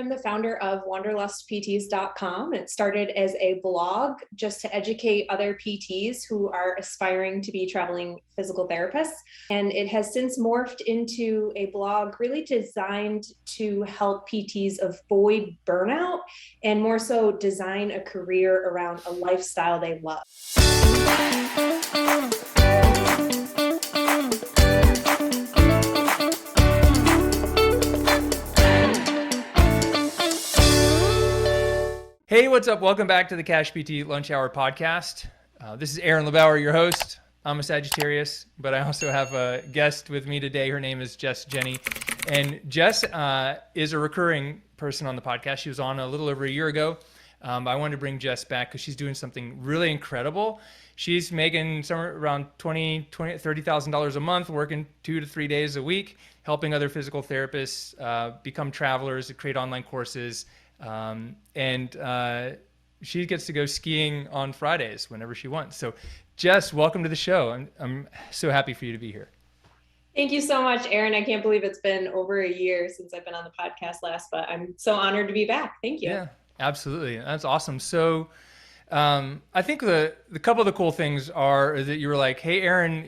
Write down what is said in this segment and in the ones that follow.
am the founder of WanderlustPTs.com. It started as a blog just to educate other PTs who are aspiring to be traveling physical therapists. And it has since morphed into a blog really designed to help PTs avoid burnout and more so design a career around a lifestyle they love. Hey, what's up? Welcome back to the CashPT Lunch Hour podcast. This is LeBauer, your host. I'm a Sagittarius, but I also have a guest with me today. Her name is Jess Jenny. And Jess is a recurring person on the podcast. She was on a little over a year ago. I wanted to bring Jess back because she's doing something really incredible. She's making somewhere around $30,000 a month, working 2 to 3 days a week, helping other physical therapists become travelers, create online courses. She gets to go skiing on Fridays whenever she wants. So Jess, welcome to the show. I'm so happy for you to be here. Thank you so much, Aaron. I can't believe it's been over a year since I've been on the podcast last, but I'm so honored to be back. Thank you. Yeah, absolutely. That's awesome. So I think the couple of the cool things are that you were like, hey, Aaron,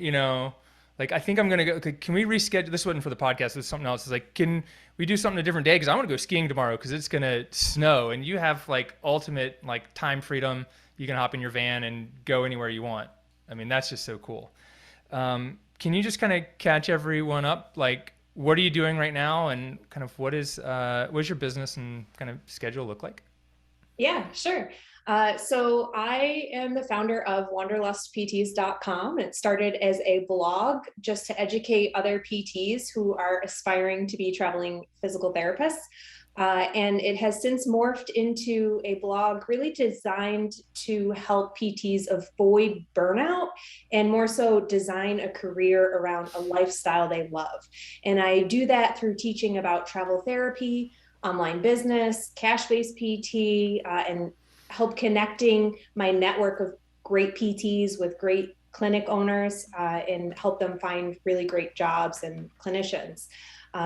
I think I'm going to go, can we reschedule? This wasn't for the podcast, this was something else. It's like, can we do something a different day? Because I want to go skiing tomorrow because it's going to snow and you have ultimate time freedom. You can hop in your van and go anywhere you want. I mean, that's just so cool. Can you just kind of catch everyone up? What are you doing right now? And kind of what's your business and kind of schedule look like? Yeah, sure. So I am the founder of WanderlustPTs.com. It started as a blog just to educate other PTs who are aspiring to be traveling physical therapists. And it has since morphed into a blog really designed to help PTs avoid burnout and more so design a career around a lifestyle they love. And I do that through teaching about travel therapy, online business, cash-based PT, and help connecting my network of great PTs with great clinic owners and help them find really great jobs and clinicians.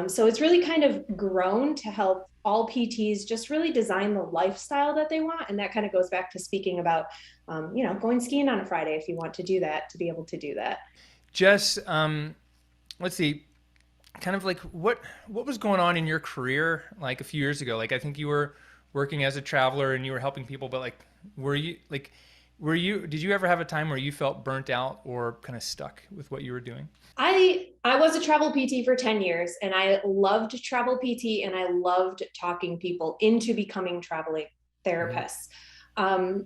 So it's really kind of grown to help all PTs just really design the lifestyle that they want. And that kind of goes back to speaking about, going skiing on a Friday if you want to do that, to be able to do that. Jess, let's see, kind of what was going on in your career a few years ago? I think you were working as a traveler and you were helping people, but did you ever have a time where you felt burnt out or kind of stuck with what you were doing? I was a travel PT for 10 years and I loved travel PT and I loved talking people into becoming traveling therapists. Although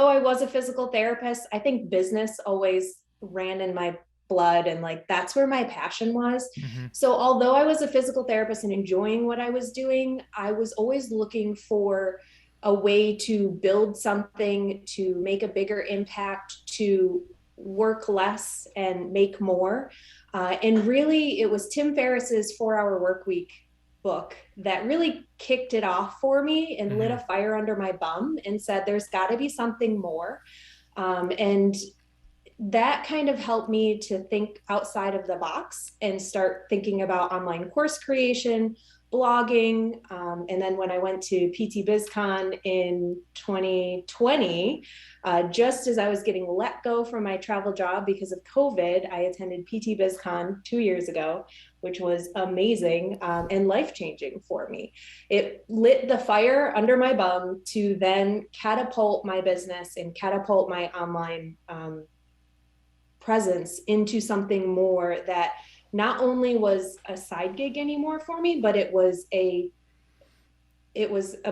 I was a physical therapist, I think business always ran in my blood and that's where my passion was. Mm-hmm. So although I was a physical therapist and enjoying what I was doing, I was always looking for a way to build something, to make a bigger impact, to work less and make more. And really it was Tim Ferriss's 4-Hour Workweek book that really kicked it off for me and lit a fire under my bum and said, there's gotta be something more. And that kind of helped me to think outside of the box and start thinking about online course creation, blogging. And then when I went to PT BizCon in 2020, just as I was getting let go from my travel job because of COVID, I attended PT BizCon 2 years ago, which was amazing and life-changing for me. It lit the fire under my bum to then catapult my business and catapult my online presence into something more that not only was a side gig anymore for me, but it was a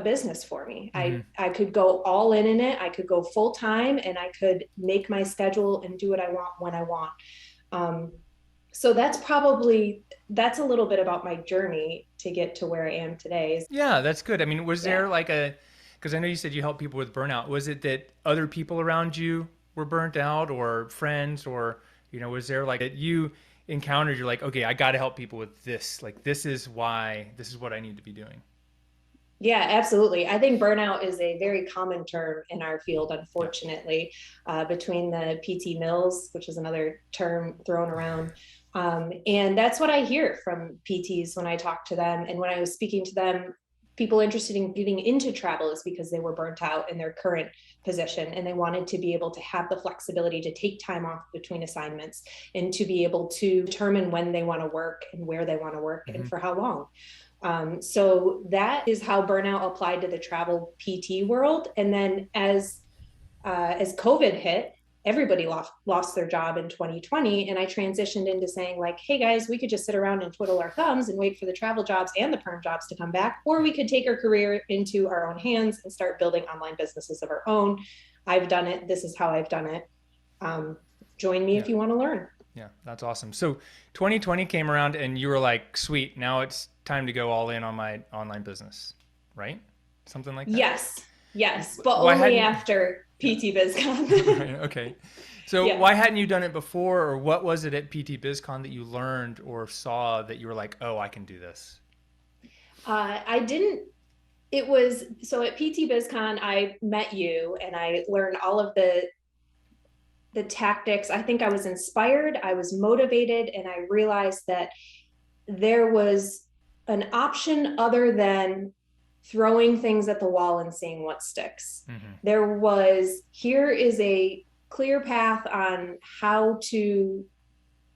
business for me. Mm-hmm. I could go all in it. I could go full time and I could make my schedule and do what I want when I want. So that's a little bit about my journey to get to where I am today. Yeah, that's good. I mean, was there because I know you said you help people with burnout. Was it that other people around you were burnt out or friends or, was there that you encountered, you're okay, I got to help people with this. This is what I need to be doing. Yeah, absolutely. I think burnout is a very common term in our field, unfortunately, between the PT mills, which is another term thrown around, And that's what I hear from PTs when I talk to them. And when I was speaking to them, people interested in getting into travel is because they were burnt out in their current position and they wanted to be able to have the flexibility to take time off between assignments and to be able to determine when they want to work and where they want to work and for how long. So that is how burnout applied to the travel PT world. And then as COVID hit, everybody lost their job in 2020. And I transitioned into saying like, hey guys, we could just sit around and twiddle our thumbs and wait for the travel jobs and the perm jobs to come back, or we could take our career into our own hands and start building online businesses of our own. I've done it. This is how I've done it. Join me if you want to learn. Yeah, that's awesome. So 2020 came around and you were like, sweet, now it's time to go all in on my online business, right? Something like that? Yes, but only after PT BizCon. Right, okay. So why hadn't you done it before, or what was it at PT BizCon that you learned or saw that you were like, oh, I can do this? I didn't. It was, so at PT BizCon, I met you and I learned all of the tactics. I think I was inspired, I was motivated, and I realized that there was an option other than throwing things at the wall and seeing what sticks. There was, here is a clear path on how to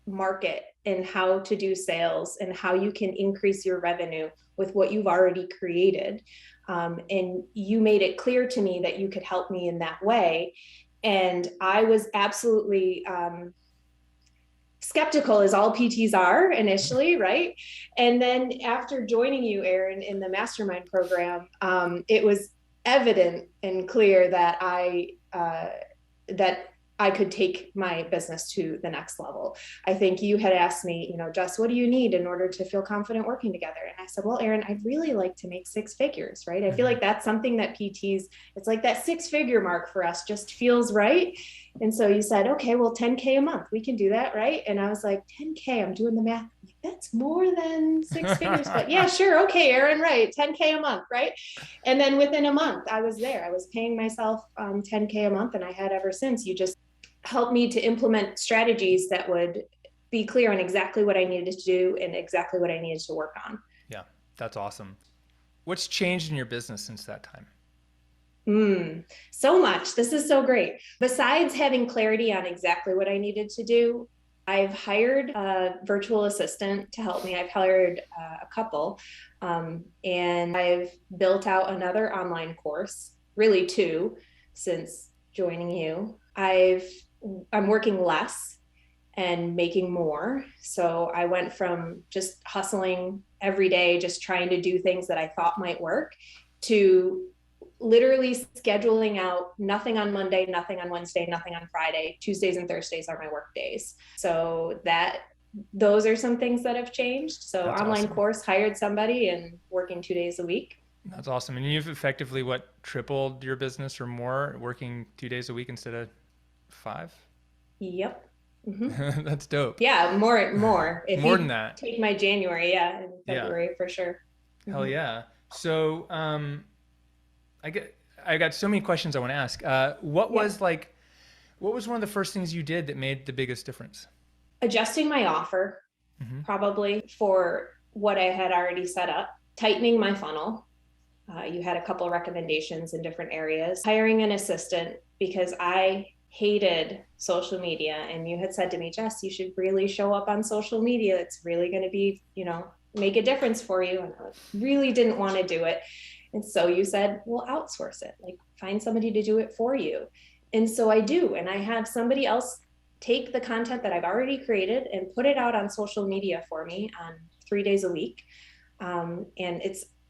market and how to do sales and how you can increase your revenue with what you've already created. And you made it clear to me that you could help me in that way. And I was absolutely skeptical, as all PTs are initially, right? And then after joining you, Aaron, in the mastermind program, it was evident and clear that I could take my business to the next level. I think you had asked me, Jess, what do you need in order to feel confident working together? And I said, well, Aaron, I'd really like to make 6 figures, right? I feel like that's something that PTs, it's like that 6-figure mark for us just feels right. And so you said, okay, well, 10K a month, we can do that, right? And I was like, 10K, I'm doing the math. That's more than 6 figures, but yeah, sure. Okay, Aaron, right. 10K a month, right? And then within a month, I was there. I was paying myself 10K a month, and I had ever since. You just helped me to implement strategies that would be clear on exactly what I needed to do and exactly what I needed to work on. Yeah, that's awesome. What's changed in your business since that time? So much. This is so great. Besides having clarity on exactly what I needed to do, I've hired a virtual assistant to help me. I've hired a couple, and I've built out another online course, really 2, since joining you. I'm working less and making more. So I went from just hustling every day, just trying to do things that I thought might work, to literally scheduling out nothing on Monday, nothing on Wednesday, nothing on Friday. Tuesdays and Thursdays are my work days. So those are some things that have changed. So that's online awesome. Course, hired somebody, and working 2 days a week. That's awesome. And you've effectively tripled your business or more, working 2 days a week instead of 5? Yep. That's dope. Yeah, more. If more than that. Take my January, in February for sure. Hell yeah. So I got so many questions I want to ask. What was one of the first things you did that made the biggest difference? Adjusting my offer, probably, for what I had already set up. Tightening my funnel. You had a couple of recommendations in different areas. Hiring an assistant, because I hated social media. And you had said to me, Jess, you should really show up on social media. It's really going to be, make a difference for you. And I really didn't want to do it. And so you said, well, outsource it, find somebody to do it for you. And so I do. And I have somebody else take the content that I've already created and put it out on social media for me on 3 days a week. And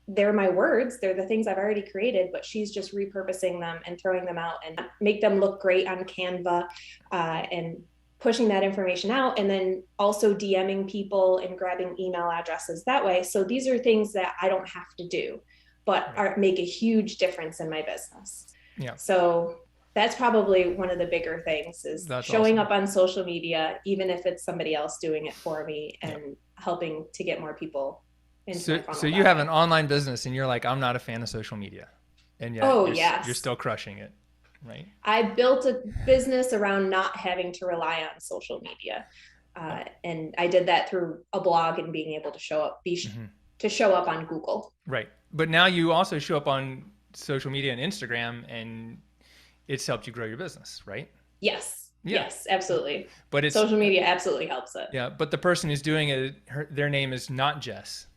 they're my words, they're the things I've already created, but she's just repurposing them and throwing them out and make them look great on Canva, and pushing that information out, and then also DMing people and grabbing email addresses that way. So these are things that I don't have to do, but make a huge difference in my business. Yeah. So that's probably one of the bigger things, is showing up on social media, even if it's somebody else doing it for me, and helping to get more people. So you have an online business and you're like, I'm not a fan of social media, and yet you're still crushing it, right? I built a business around not having to rely on social media. And I did that through a blog and being able to show up, to show up on Google. Right. But now you also show up on social media and Instagram, and it's helped you grow your business, right? Yes. Yeah. Yes, absolutely. But it's social media absolutely helps it. Yeah. But the person who's doing it, their name is not Jess.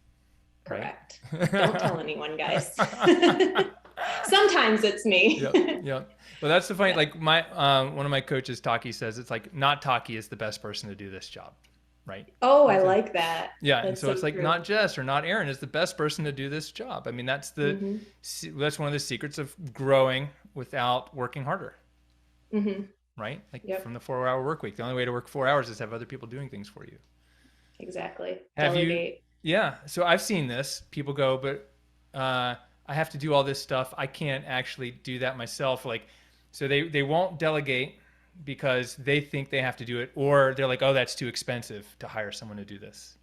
Correct. Right? Don't tell anyone, guys. Sometimes it's me. Yep. Yep. Well, that's the funny. Like one of my coaches, Taki, says it's like not Taki is the best person to do this job, right? Oh, I like that. Yeah, that's and so it's like true. not Jess or not Aaron is the best person to do this job. I mean, that's that's one of the secrets of growing without working harder, right? Like from the 4-hour work week, the only way to work 4 hours is have other people doing things for you. Exactly. Have Delegate. you? Yeah. So I've seen this. People go, but I have to do all this stuff. I can't actually do that myself. Like, so they won't delegate because they think they have to do it, or they're like, oh, that's too expensive to hire someone to do this.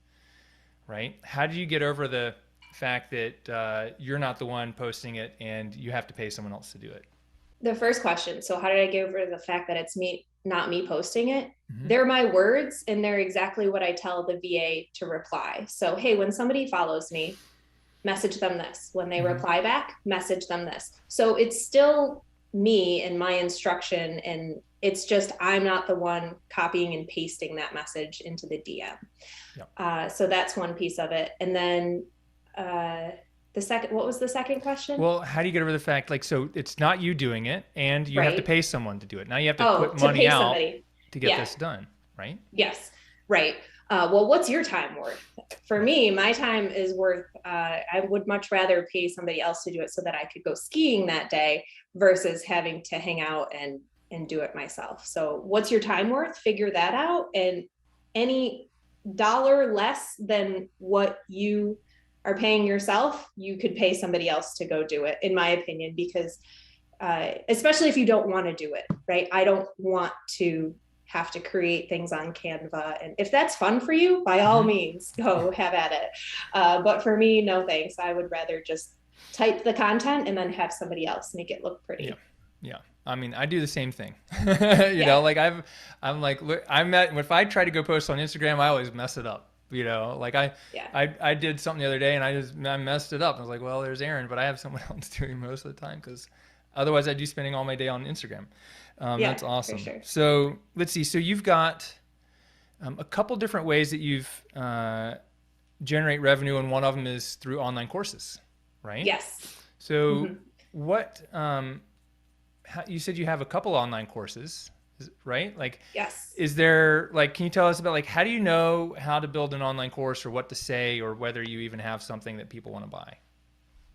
Right? How do you get over the fact that you're not the one posting it and you have to pay someone else to do it? The first question. So how did I get over the fact that it's me, not me posting it? They're my words, and they're exactly what I tell the VA to reply. So, hey, when somebody follows me, message them this. When they reply back, message them this. So it's still me and my instruction, and it's just I'm not the one copying and pasting that message into the DM. Yep. So that's one piece of it. And then what was the second question? Well, how do you get over the fact, like, so it's not you doing it, and you have to pay someone to do it. Now you have to put money out to get this done, right? Yes, right. Well, what's your time worth? For me, my time is worth, I would much rather pay somebody else to do it so that I could go skiing that day versus having to hang out and do it myself. So what's your time worth? Figure that out. And any dollar less than what you are paying yourself, you could pay somebody else to go do it, in my opinion, because especially if you don't want to do it, right? I don't want to have to create things on Canva. And if that's fun for you, by all means, go have at it. But for me, no thanks. I would rather just type the content and then have somebody else make it look pretty. Yeah. Yeah. I mean, I do the same thing. you know, like I'm like, look, if I try to go post on Instagram, I always mess it up. You know, like I did something the other day and I messed it up. I was like, well, there's Aaron, but I have someone else doing most of the time because otherwise I'd be spending all my day on Instagram. That's awesome. Sure. So let's see. So you've got a couple different ways that you've generate revenue, and one of them is through online courses, right? Yes. So what? You said you have a couple online courses, right? Like, yes. Is there like? Can you tell us about like how do you know how to build an online course, or what to say, or whether you even have something that people want to buy?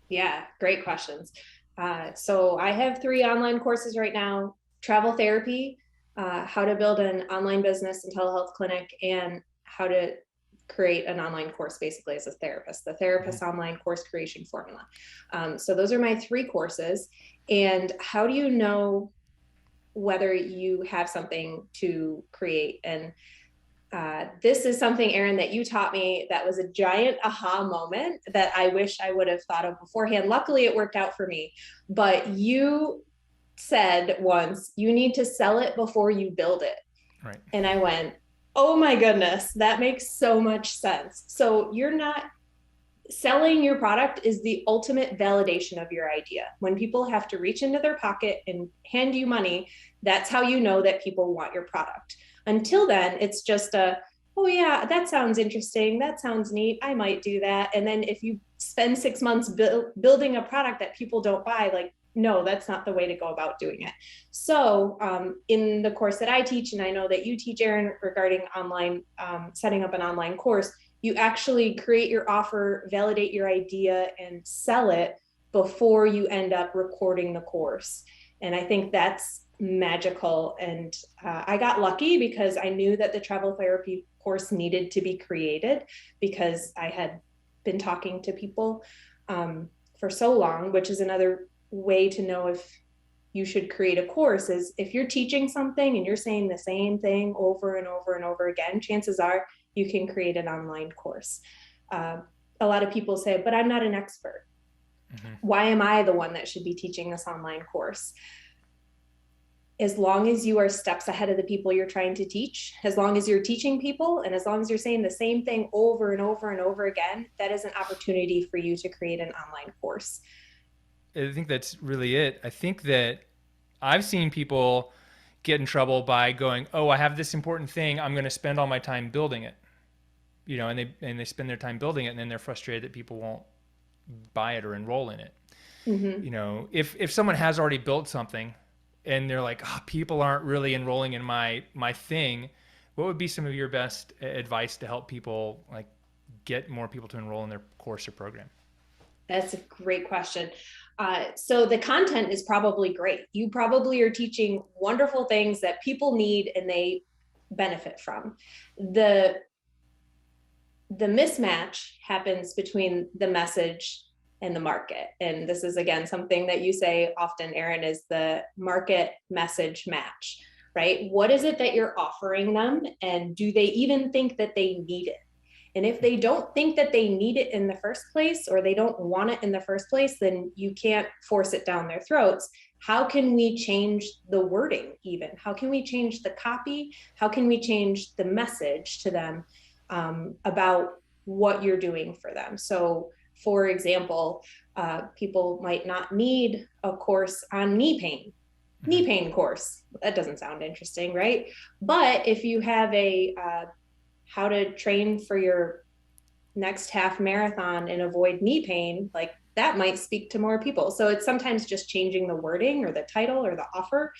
Yeah, great questions. So I have 3 online courses right now: travel therapy, how to build an online business and telehealth clinic, and how to create an online course basically as a therapist, the therapist online course creation formula. So those are my 3 courses. And how do you know whether you have something to create? And this is something, Aaron, that you taught me that was a giant aha moment that I wish I would have thought of beforehand. Luckily, it worked out for me. But you said once, you need to sell it before you build it. Right. And I went, oh my goodness, that makes so much sense. So you're not selling your product is the ultimate validation of your idea. When people have to reach into their pocket and hand you money, that's how you know that people want your product. Until then, it's just oh yeah, that sounds interesting. That sounds neat. I might do that. And then if you spend 6 months building a product that people don't buy, like, no, that's not the way to go about doing it. So in the course that I teach, and I know that you teach, Aaron, regarding online, setting up an online course, you actually create your offer, validate your idea, and sell it before you end up recording the course. And I think that's magical. And I got lucky because I knew that the travel therapy course needed to be created because I had been talking to people for so long, which is another way to know if you should create a course is if you're teaching something and you're saying the same thing over and over and over again, chances are you can create an online course. A lot of people say, but I'm not an expert. Why am I the one that should be teaching this online course? as long as you are steps ahead of the people you're trying to teach, as long as you're teaching people, and as long as you're saying the same thing over and over and over again, that is an opportunity for you to create an online course. I think that's really it. I think that I've seen people get in trouble by going, "Oh, I have this important thing. I'm going to spend all my time building it." And they spend their time building it, and then they're frustrated that people won't buy it or enroll in it. Mm-hmm. If someone has already built something and they're like, oh, people aren't really enrolling in my thing, what would be some of your best advice to help people like get more people to enroll in their course or program? That's a great question. So the content is probably great. You probably are teaching wonderful things that people need and they benefit from. The mismatch happens between the message and the market. And this is, again, something that you say often, Erin, is the market message match, right? What is it that you're offering them? And do they even think that they need it? And if they don't think that they need it in the first place, or they don't want it in the first place, then you can't force it down their throats. How can we change the wording even? How can we change the copy? How can we change the message to them about what you're doing for them? So, for example, people might not need a course on knee pain course. That doesn't sound interesting, right? But if you have a how to train for your next half marathon and avoid knee pain, like that might speak to more people. So it's sometimes just changing the wording or the title or the offer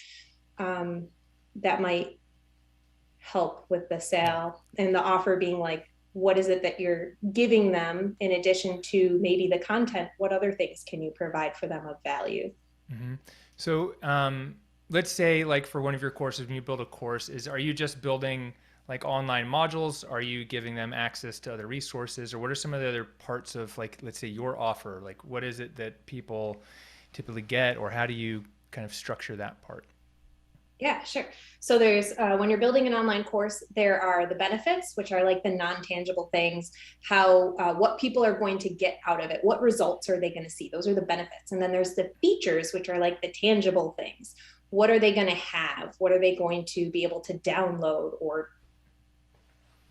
that might help with the sale, and the offer being like, what is it that you're giving them in addition to maybe the content? What other things can you provide for them of value? Mm-hmm. So let's say like for one of your courses, when you build a course, are you just building like online modules? Are you giving them access to other resources, or what are some of the other parts of, like, let's say your offer? Like, what is it that people typically get, or how do you kind of structure that part? Yeah, sure. So there's when you're building an online course, there are the benefits, which are like the non-tangible things, how what people are going to get out of it, what results are they going to see? Those are the benefits. And then there's the features, which are like the tangible things. What are they going to have? What are they going to be able to download or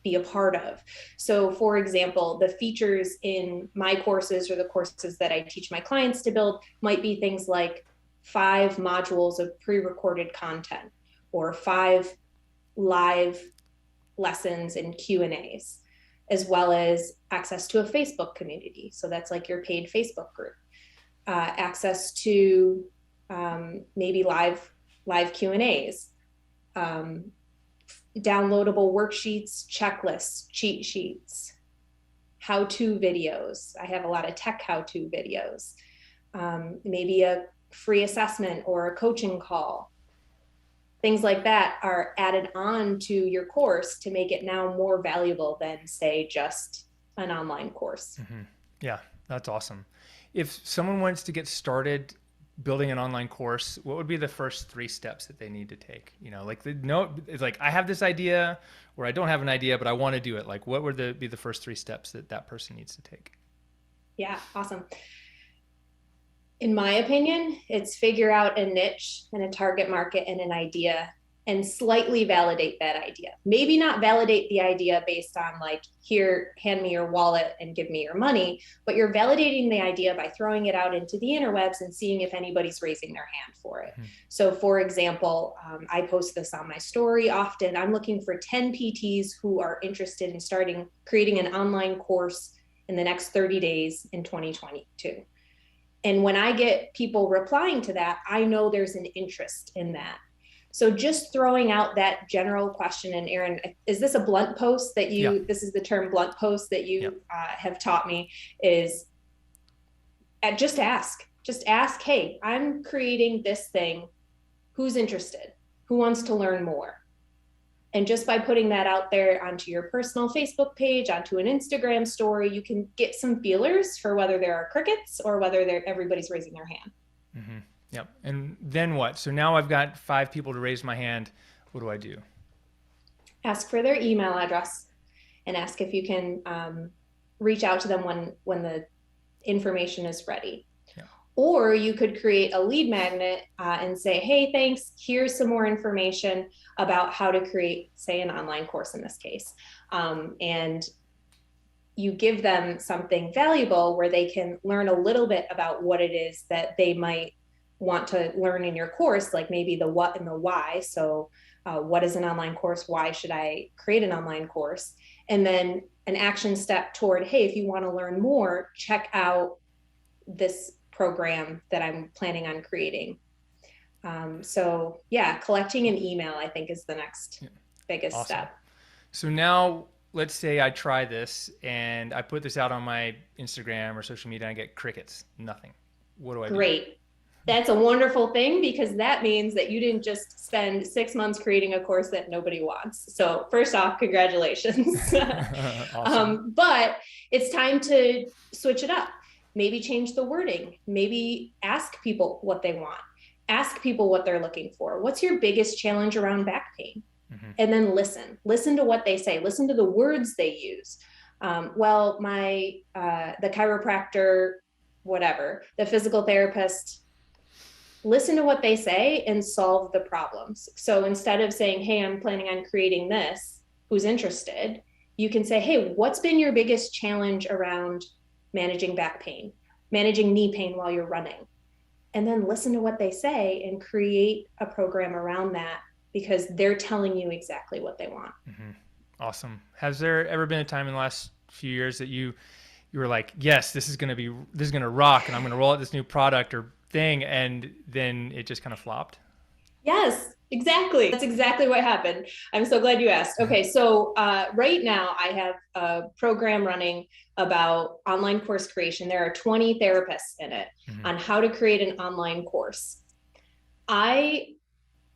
be a part of? So, for example, the features in my courses or the courses that I teach my clients to build might be things like 5 modules of pre-recorded content, or 5 live lessons and Q&As, as well as access to a Facebook community. So that's like your paid Facebook group, access to maybe live Q&As, downloadable worksheets, checklists, cheat sheets, how-to videos. I have a lot of tech how-to videos, maybe a free assessment or a coaching call. Things like that are added on to your course to make it now more valuable than, say, just an online course. Mm-hmm. Yeah, that's awesome. If someone wants to get started building an online course, what would be the first 3 steps that they need to take? It's like, I have this idea, or I don't have an idea, but I want to do it. Like, what would be the first 3 steps that person needs to take? Yeah, awesome. In my opinion, it's figure out a niche and a target market and an idea, and slightly validate that idea. Maybe not validate the idea based on like, here, hand me your wallet and give me your money, but you're validating the idea by throwing it out into the interwebs and seeing if anybody's raising their hand for it. Mm-hmm. So for example, I post this on my story often. I'm looking for 10 PTs who are interested in creating an online course in the next 30 days in 2022. And when I get people replying to that, I know there's an interest in that. So just throwing out that general question, and Erin, is this a blunt post that this is the term blunt post that you have taught me, is just ask, hey, I'm creating this thing. Who's interested? Who wants to learn more? And just by putting that out there onto your personal Facebook page, onto an Instagram story, you can get some feelers for whether there are crickets or whether everybody's raising their hand. Mm-hmm. Yep. And then what? So now I've got 5 people to raise my hand. What do I do? Ask for their email address and ask if you can reach out to them when the information is ready. Yeah. Or you could create a lead magnet and say, hey, thanks, here's some more information about how to create, say, an online course in this case. And you give them something valuable where they can learn a little bit about what it is that they might want to learn in your course, like maybe the what and the why. So, what is an online course? Why should I create an online course? And then an action step toward, hey, if you want to learn more, check out this program that I'm planning on creating. So yeah, collecting an email, I think, is the next biggest Awesome. step. So now let's say I try this and I put this out on my Instagram or social media and I get crickets, nothing. What do I do? Great. That's a wonderful thing, because that means that you didn't just spend 6 months creating a course that nobody wants. So first off, congratulations. Awesome. But it's time to switch it up. Maybe change the wording. Maybe ask people what they want. Ask people what they're looking for. What's your biggest challenge around back pain? Mm-hmm. And then listen to what they say. Listen to the words they use. Well, the chiropractor, whatever, the physical therapist, listen to what they say and solve the problems. So instead of saying, hey, I'm planning on creating this, who's interested, you can say, hey, what's been your biggest challenge around managing back pain, managing knee pain while you're running? And then listen to what they say and create a program around that, because they're telling you exactly what they want. Mm-hmm. Awesome. Has there ever been a time in the last few years that you were like, yes, this is going to rock and I'm going to roll out this new product or thing, and then it just kind of flopped? Yes, exactly. That's exactly what happened. I'm so glad you asked. Okay, so right now I have a program running about online course creation. There are 20 therapists in it on how to create an online course. I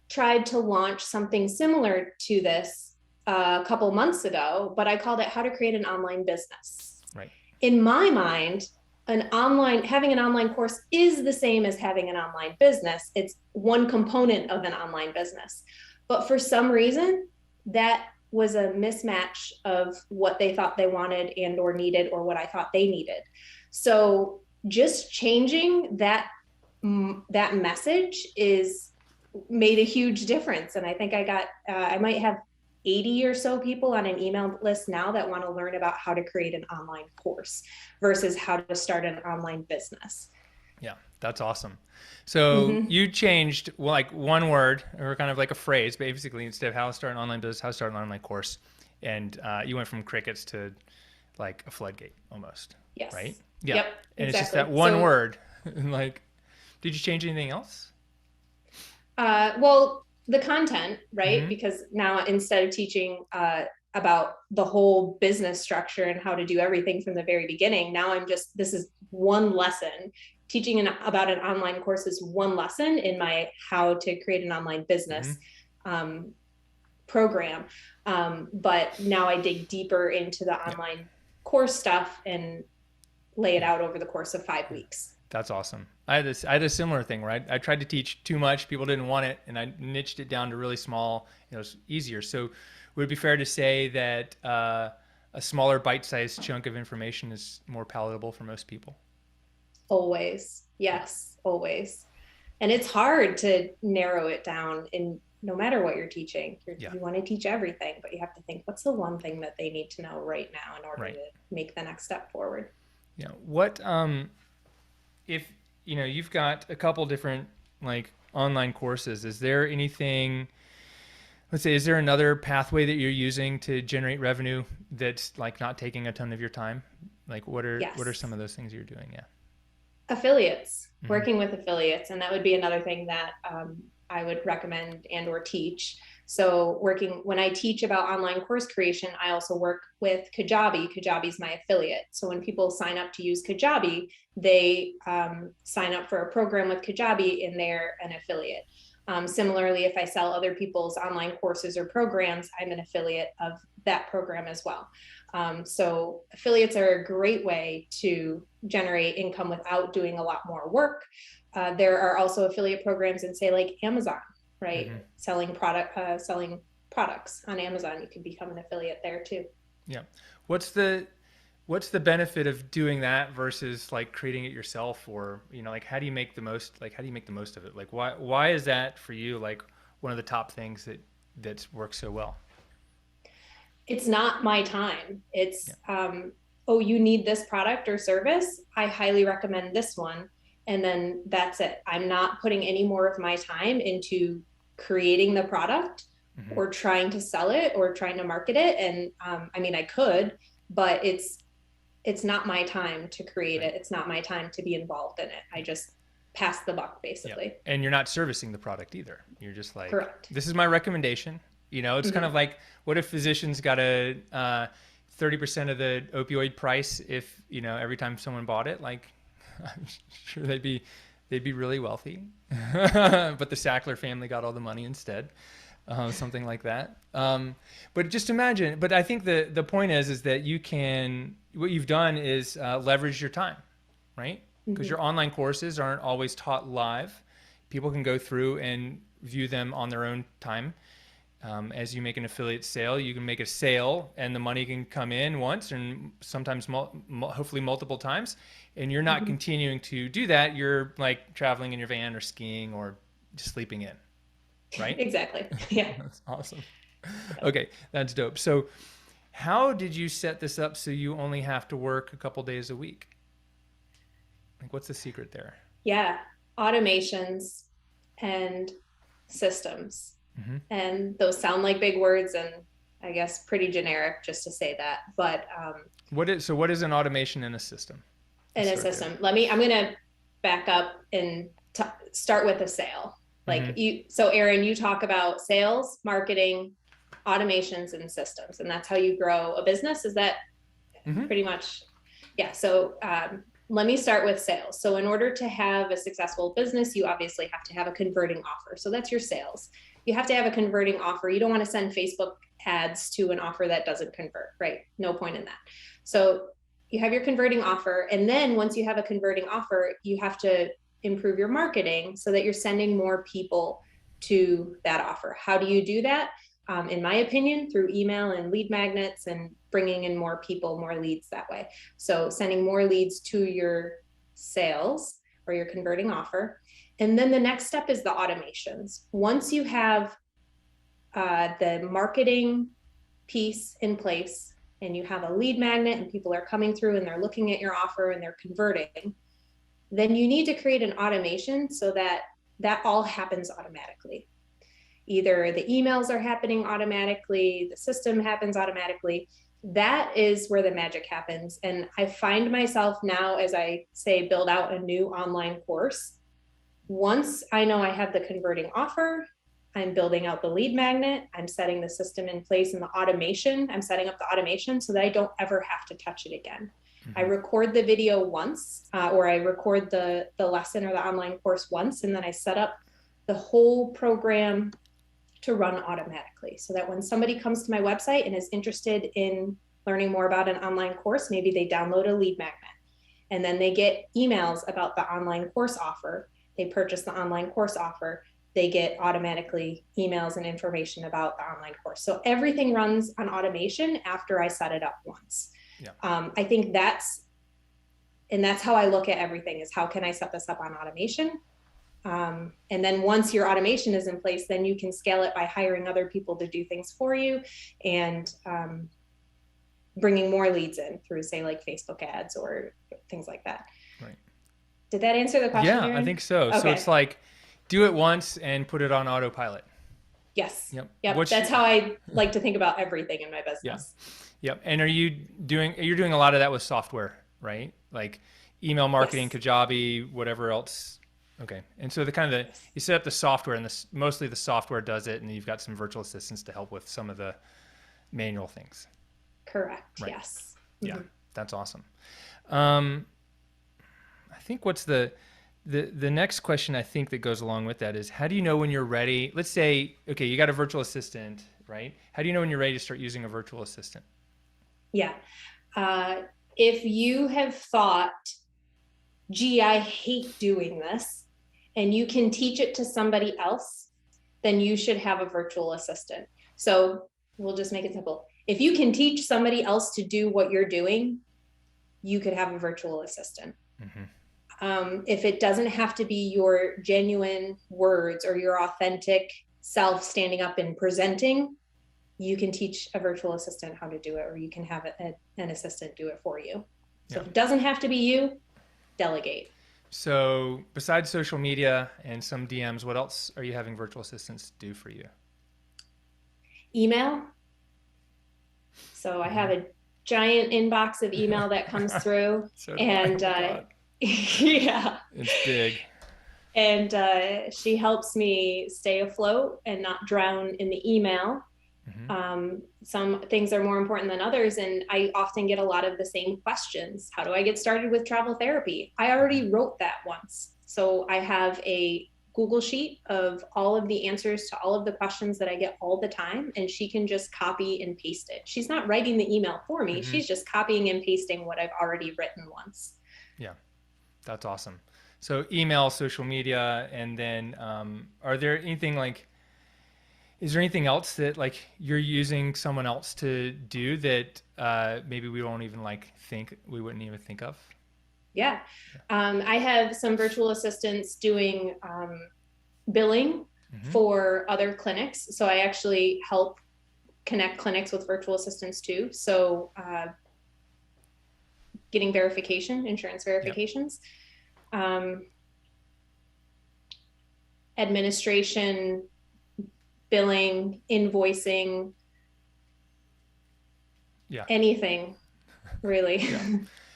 tried to launch something similar to this a couple months ago, but I called it How to Create an Online Business. Right. In my mind, having an online course is the same as having an online business. It's one component of an online business. But for some reason, that was a mismatch of what they thought they wanted and or needed, or what I thought they needed. So just changing that message made a huge difference. And I think I might have 80 or so people on an email list now that want to learn about how to create an online course versus how to start an online business. Yeah, that's awesome. So you changed like one word or kind of like a phrase, basically, instead of how to start an online business, how to start an online course. And you went from crickets to like a floodgate almost. Yes. Right? Yeah. Yep. And exactly. It's just that one word. Like, did you change anything else? Well, the content, right? Because now instead of teaching about the whole business structure and how to do everything from the very beginning, now this is one lesson. Teaching about an online course is one lesson in my how to create an online business program. But now I dig deeper into the online course stuff and lay it out over the course of 5 weeks. That's awesome. I had a similar thing, right? I tried to teach too much. People didn't want it. And I niched it down to really small. It was easier. So would it be fair to say that a smaller bite-sized chunk of information is more palatable for most people? Always. Yes, always. And it's hard to narrow it down in no matter what you're teaching. You want to teach everything, but you have to think, what's the one thing that they need to know right now in order to make the next step forward? Yeah. What, if, you've got a couple different like online courses, is there anything, let's say, is there another pathway that you're using to generate revenue that's like not taking a ton of your time? Like what are some of those things you're doing? Yeah. Affiliates, working with affiliates. And that would be another thing that I would recommend and or teach. So when I teach about online course creation, I also work with Kajabi. Kajabi is my affiliate. So when people sign up to use Kajabi, they sign up for a program with Kajabi and they're an affiliate. Similarly, if I sell other people's online courses or programs, I'm an affiliate of that program as well. So affiliates are a great way to generate income without doing a lot more work. There are also affiliate programs in, say, like Amazon, right? Selling products on Amazon. You can become an affiliate there too. Yeah. What's the what's the benefit of doing that versus like creating it yourself, or, you know, like how do you make the most, like how do you make the most of it? Like why is that for you like one of the top things that works so well? It's not my time. Yeah. It's, oh, you need this product or service. I highly recommend this one. And then that's it. I'm not putting any more of my time into creating the product Mm-hmm. or trying to sell it or trying to market it. And I mean, I could, but it's not my time to create Right. it. It's not my time to be involved in it. I just pass the buck Yeah. basically. And you're not servicing the product either. You're just like, Correct. this is my recommendation. You know, it's kind of Mm-hmm. like, what if physicians got a 30% of the opioid price if, you know, every time someone bought it? Like, I'm sure they'd be really wealthy. But the Sackler family got all the money instead. Something like that. But just imagine, but I think the point is that you can, what you've done is leverage your time, right? Because Mm-hmm. your online courses aren't always taught live. People can go through and view them on their own time. As you make an affiliate sale, you can make a sale and the money can come in once and sometimes hopefully multiple times. And you're not Mm-hmm. continuing to do that. You're like traveling in your van or skiing or just sleeping in, right? Exactly. Yeah. That's awesome. Okay, that's dope. So, how did you set this up so you only have to work a couple days a week? Like, what's the secret there? Yeah. Automations and systems. Hmm. And those sound like big words and I guess pretty generic just to say that. But What is an automation in a system? in Let's a start there. system, I'm going to back up and start with a sale. Like Hmm. so Aaron, you talk about sales, marketing, automations, and systems, and that's how you grow a business. Is that Hmm. pretty much? Yeah. So let me start with sales. So in order to have a successful business, you obviously have to have a converting offer. So that's your sales. You have to have a converting offer. You don't want to send Facebook ads to an offer that doesn't convert, right? No point in that. So you have your converting offer. And then once you have a converting offer, you have to improve your marketing so that you're sending more people to that offer. How do you do that? In my opinion, through email and lead magnets and bringing in more people, more leads that way. So sending more leads to your sales or your converting offer. And then the next step is the automations. Once you have the marketing piece in place and you have a lead magnet and people are coming through and they're looking at your offer and they're converting, then you need to create an automation so that that all happens automatically. Either the emails are happening automatically, the system happens automatically. That is where the magic happens. And I find myself now, as I say, build out a new online course. Once I know I have the converting offer, I'm building out the lead magnet, I'm setting the system in place and the automation, I'm setting up the automation so that I don't ever have to touch it again. I Hmm. record the video once, or I record the lesson or the online course once, and then I set up the whole program to run automatically so that when somebody comes to my website and is interested in learning more about an online course, maybe they download a lead magnet and then they get emails about the online course offer. They purchase the online course offer. They get automatically emails and information about the online course. So everything runs on automation after I set it up once. Yeah. I think that's how I look at everything is how can I set this up on automation? And then once your automation is in place, then you can scale it by hiring other people to do things for you and bringing more leads in through, say, like Facebook ads or things like that. Right. Did that answer the question, Yeah, I Aaron? think so. So Okay. it's like do it once and put it on autopilot. Yes. Yep. Yep. What's That's how I like to think about everything in my yeah. business. Yep. And you're doing a lot of that with software, right? Like email marketing, Yes. Kajabi, whatever else. Okay. And so the kind of Yes. you set up the software and mostly the software does it, and then you've got some virtual assistants to help with some of the manual things. Correct. Right. Yes. Yeah. Mm-hmm. That's awesome. Um, I think what's the next question I think that goes along with that is how do you know when you're ready? Let's say, okay, you got a virtual assistant, right? How do you know when you're ready to start using a virtual assistant? Yeah. Uh, if you have thought, gee, I hate doing this, and you can teach it to somebody else, then you should have a virtual assistant. So we'll just make it simple. If you can teach somebody else to do what you're doing, you could have a virtual assistant. Mm-hmm. If it doesn't have to be your genuine words or your authentic self standing up and presenting, you can teach a virtual assistant how to do it, or you can have an assistant do it for you. So if it doesn't have to be you, delegate. So besides social media and some DMs, what else are you having virtual assistants do for you? Email. So I have a giant inbox of email that comes through. So and yeah, it's big. And she helps me stay afloat and not drown in the email. Some things are more important than others, and I often get a lot of the same questions. How do I get started with travel therapy? I already wrote that once. So I have a Google sheet of all of the answers to all of the questions that I get all the time, and she can just copy and paste it. She's not writing the email for me. She's just copying and pasting what I've already written once. Yeah, that's awesome. So email, social media, and then are there anything like, is there anything else that like you're using someone else to do that maybe we won't even like think, we wouldn't even think of? Yeah. I have some virtual assistants doing billing for other clinics. So I actually help connect clinics with virtual assistants too. So getting verification, insurance verifications, administration, billing, invoicing, anything really.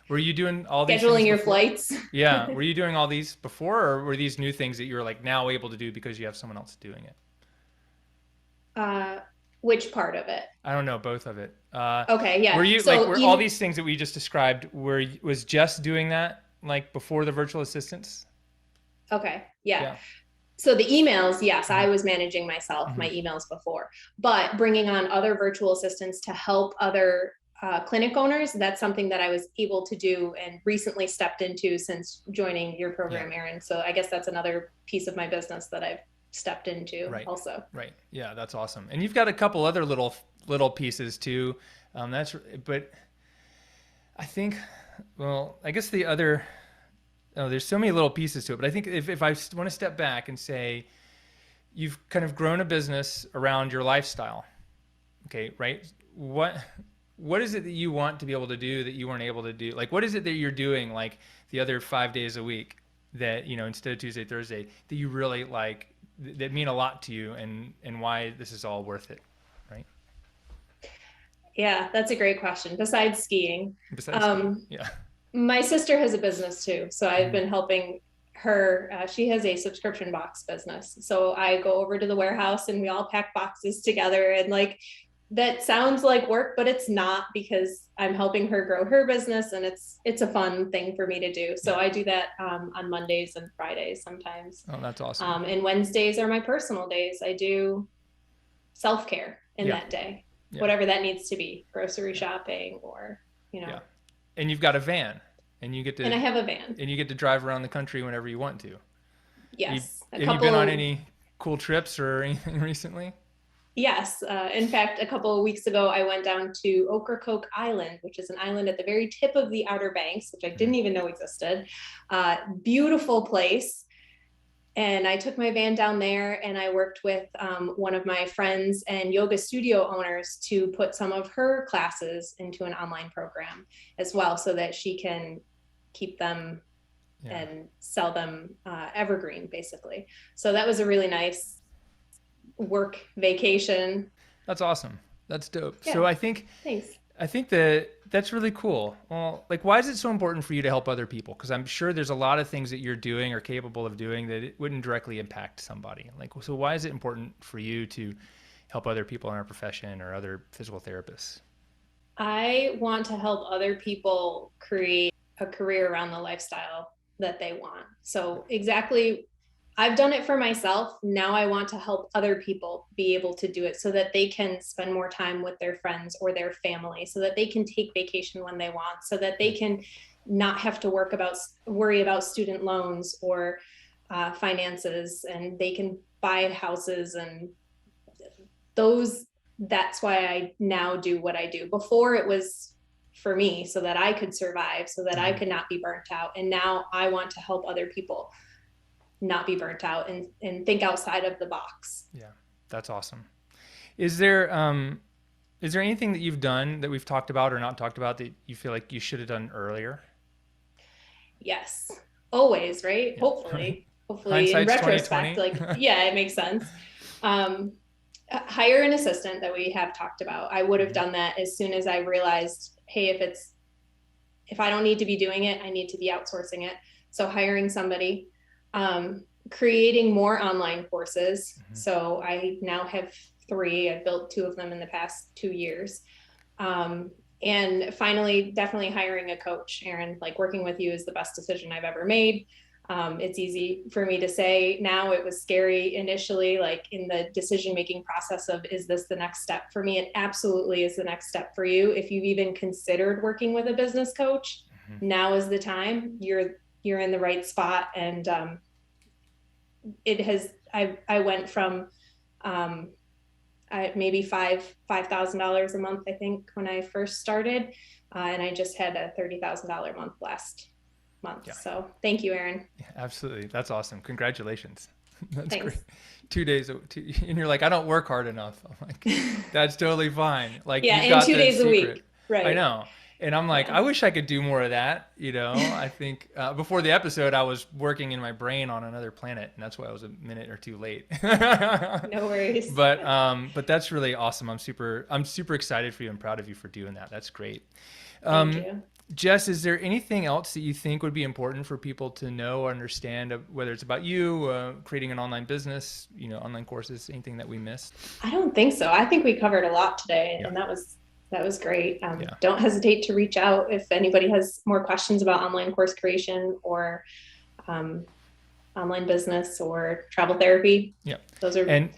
Were you doing all these scheduling your flights? Yeah. Were you doing all these before, or were these new things that you're like now able to do because you have someone else doing it? Which part of it? I don't know, both of it. Okay, yeah. Were you were all these things that we just described, was just doing that like before the virtual assistants? Okay, yeah. So the emails, yes, I was managing myself, my emails before, but bringing on other virtual assistants to help other clinic owners, that's something that I was able to do and recently stepped into since joining your program, Aaron. So I guess that's another piece of my business that I've stepped into also. Right. Yeah, that's awesome. And you've got a couple other little pieces too. But I think, well, I guess the other, there's so many little pieces to it, but I think if I want to step back and say, you've kind of grown a business around your lifestyle. Okay. Right. What is it that you want to be able to do that you weren't able to do? Like, what is it that you're doing like the other 5 days a week that, instead of Tuesday, Thursday, that you really like, that mean a lot to you, and why this is all worth it? Right. Yeah, that's a great question. Besides skiing. Yeah. My sister has a business too. So I've been helping her. She has a subscription box business. So I go over to the warehouse and we all pack boxes together, and like, that sounds like work, but it's not, because I'm helping her grow her business, and it's a fun thing for me to do. So I do that on Mondays and Fridays sometimes. Oh, that's awesome. And Wednesdays are my personal days. I do self-care in that day, whatever that needs to be, grocery shopping or, And you've got a van, and you get to, and I have a van, and you get to drive around the country whenever you want to. Yes. Have you been on any cool trips or anything recently? Yes. In fact, a couple of weeks ago, I went down to Ocracoke Island, which is an island at the very tip of the Outer Banks, which I didn't even know existed. Beautiful place. And I took my van down there, and I worked with one of my friends and yoga studio owners to put some of her classes into an online program as well, so that she can keep them and sell them evergreen, basically. So that was a really nice work vacation. That's awesome. That's dope. Yeah. So I think that's really cool. Well, like, why is it so important for you to help other people? Because I'm sure there's a lot of things that you're doing or capable of doing that it wouldn't directly impact somebody. Like, so why is it important for you to help other people in our profession or other physical therapists? I want to help other people create a career around the lifestyle that they want. So exactly, I've done it for myself. Now I want to help other people be able to do it, so that they can spend more time with their friends or their family, so that they can take vacation when they want, so that they can not have to worry about student loans or finances, and they can buy houses and those. That's why I now do what I do. Before, it was for me so that I could survive, so that I could not be burnt out. And now I want to help other people not be burnt out and think outside of the box. Yeah, that's awesome. Is there anything that you've done that we've talked about or not talked about that you feel like you should have done earlier? Yes, always, right? Yeah. Hopefully in Hindsight's retrospect, 20/20. like, yeah, it makes sense. Hire an assistant that we have talked about. I would have done that as soon as I realized, hey, if I don't need to be doing it, I need to be outsourcing it. So hiring somebody, creating more online courses. So I now have 3. I've built 2 of them in the past 2 years. And finally, definitely hiring a coach. Aaron, like, working with you is the best decision I've ever made. It's easy for me to say now. It was scary initially, like in the decision-making process of, is this the next step for me? It absolutely is the next step for you. If you've even considered working with a business coach, now is the time. You're in the right spot. And I went from maybe $5,000 a month, I think, when I first started. And I just had a $30,000 month last month. Yeah. So thank you, Aaron. Yeah, absolutely. That's awesome. Congratulations. That's Thanks. great. 2 days, and you're like, I don't work hard enough. I'm like, that's totally fine. Like, yeah, you've got 2 days secret. a week. Right. I know. And I'm like, I wish I could do more of that. I think before the episode, I was working in my brain on another planet, and that's why I was a minute or 2 late. No worries. But that's really awesome. I'm super excited for you and proud of you for doing that. That's great. Thank you. Jess, is there anything else that you think would be important for people to know or understand, whether it's about you, creating an online business, online courses, anything that we missed? I don't think so. I think we covered a lot today, and that was great. Don't hesitate to reach out if anybody has more questions about online course creation or online business or travel therapy. Yeah. Those are. And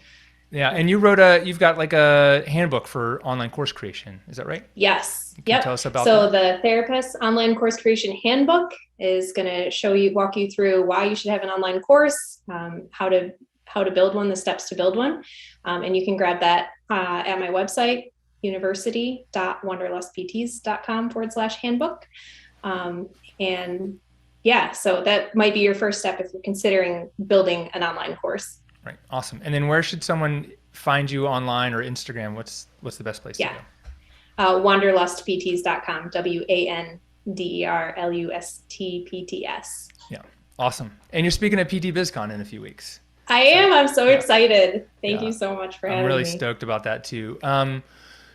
you've got like a handbook for online course creation. Is that right? Yes. Can you tell us about that? The Therapist Online Course Creation Handbook is going to walk you through why you should have an online course, how to build one, the steps to build one. And you can grab that at my website, university.wanderlustpts.com/handbook. So that might be your first step if you're considering building an online course. Right. Awesome. And then where should someone find you online or Instagram? What's the best place to go? WanderlustPTs.com, WanderlustPTs. Yeah. Awesome. And you're speaking at PT BizCon in a few weeks. I am. I'm so excited. Thank you so much for having me. I'm really stoked about that too.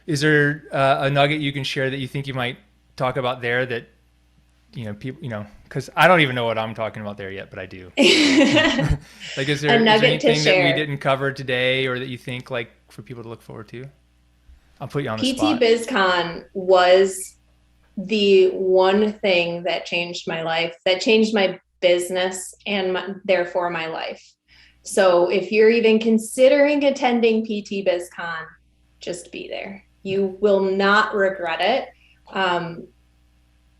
Is there a nugget you can share that you think you might talk about there that, people, because I don't even know what I'm talking about there yet, but I do. Like, is there anything that we didn't cover today or that you think like for people to look forward to? I'll put you on the spot. PT BizCon was the one thing that changed my life, that changed my business and therefore my life. So if you're even considering attending PT BizCon, just be there. You will not regret it.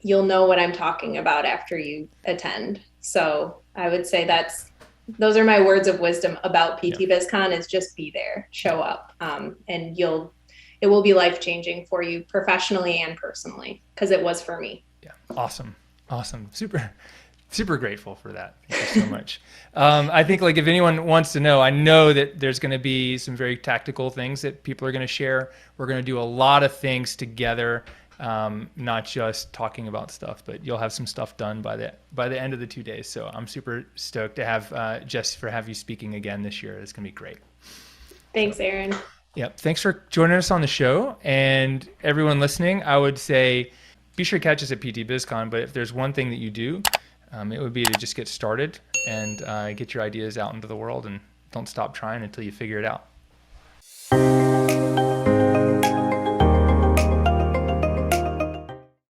You'll know what I'm talking about after you attend. So I would say those are my words of wisdom about PT BizCon is just be there, show up, and it will be life-changing for you professionally and personally, because it was for me. Yeah. Awesome. Super grateful for that. Thank you so much. I think like if anyone wants to know, I know that there's going to be some very tactical things that people are going to share. We're going to do a lot of things together, not just talking about stuff, but you'll have some stuff done by the end of the 2 days. So I'm super stoked to have Jess have you speaking again this year. It's going to be great. Thanks, Aaron. Yep. Thanks for joining us on the show. And everyone listening, I would say be sure to catch us at PT BizCon. But if there's one thing that you do, it would be to just get started and get your ideas out into the world and don't stop trying until you figure it out.